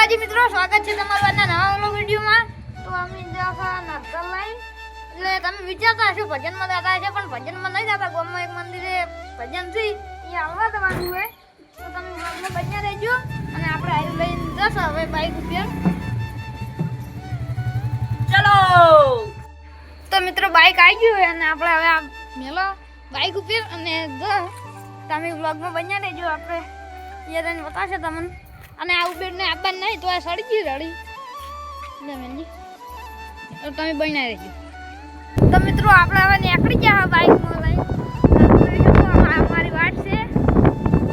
માતાજી મિત્રો, સ્વાગત છે તમારું આજના નવા વ્લોગ વિડીયોમાં। તો અમે જતા નર્સલ લાઈન, એટલે તમે વિચારતા હશો ભજનમાં જતા હશે, પણ ભજનમાં નહીં જતા। ગામમાં એક મંદિરે ભજન છે, એ આવવા જવાનું હોય, તો તમે વ્લોગમાં બન્યા રહેજો। અને આપણે આયુ લઈને જશો હવે બાઈક ઉપર। ચલો તો મિત્રો બાઈક આવી ગયું હોય અને આપણે હવે આ મેલો બાઈક ઉપર અને જો તમે વ્લોગમાં બન્યા રહેજો। આપણે એ તને બતાવશે તમને। અને આ ઉબેરને આપવાનું નહીં તો આ સળગી રડી જમીનજી, તો તમે બન્યા રહેજો। તો મિત્રો આપણે હવે નીકળી ગયા બાઈકમાં લઈ, અમારી વાટ છે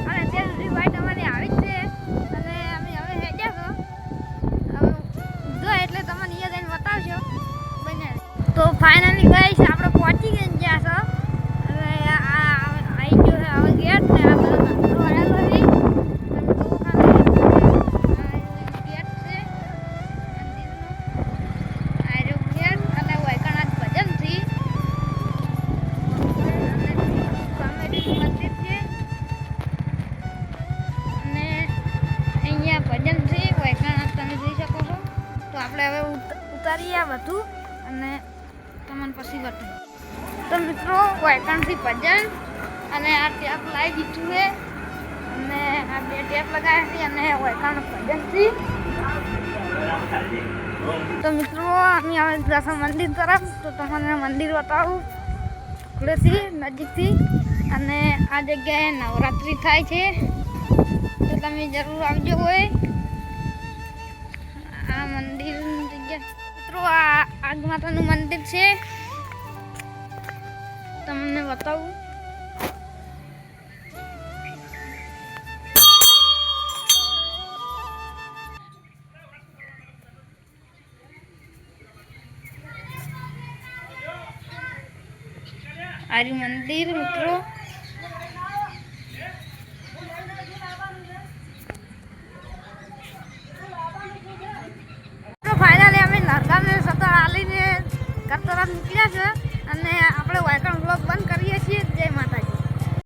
અને ત્યાં સુધી વાટ અમારી આવી જ છે અને અમે હવે હેડ્યા છો હવે જો એટલે તમને એ જઈને બતાવશો બન્યા રહેજો। તો ફાઇનલી ગઈ છે આપણે પહોંચી ગયા છો। હવે આવી ગયો છે હવે ગેટ ને આ બધો ધંધો આવેલો છે। આપણે હવે ઉતારીએ આ બધું અને તમને પછી બતાવું। તો મિત્રો વાયકાણથી ભજન અને આ ટેપ લાવી દીધું છે અને આ બે ટેપ લગાવ્યા છે અને વાયકાણ ભજનથી। તો મિત્રો અમે હવે જશું મંદિર તરફ, તો તમને મંદિર બતાવું થોડેથી નજીકથી। અને આ જગ્યાએ નવરાત્રિ થાય છે, તો તમે જરૂર આવજો હોય આ મંદિરની જગ્યા। મિત્રો આ આગ માતાનું મંદિર છે, તમને બતાવું। આ મંદિર મિત્રો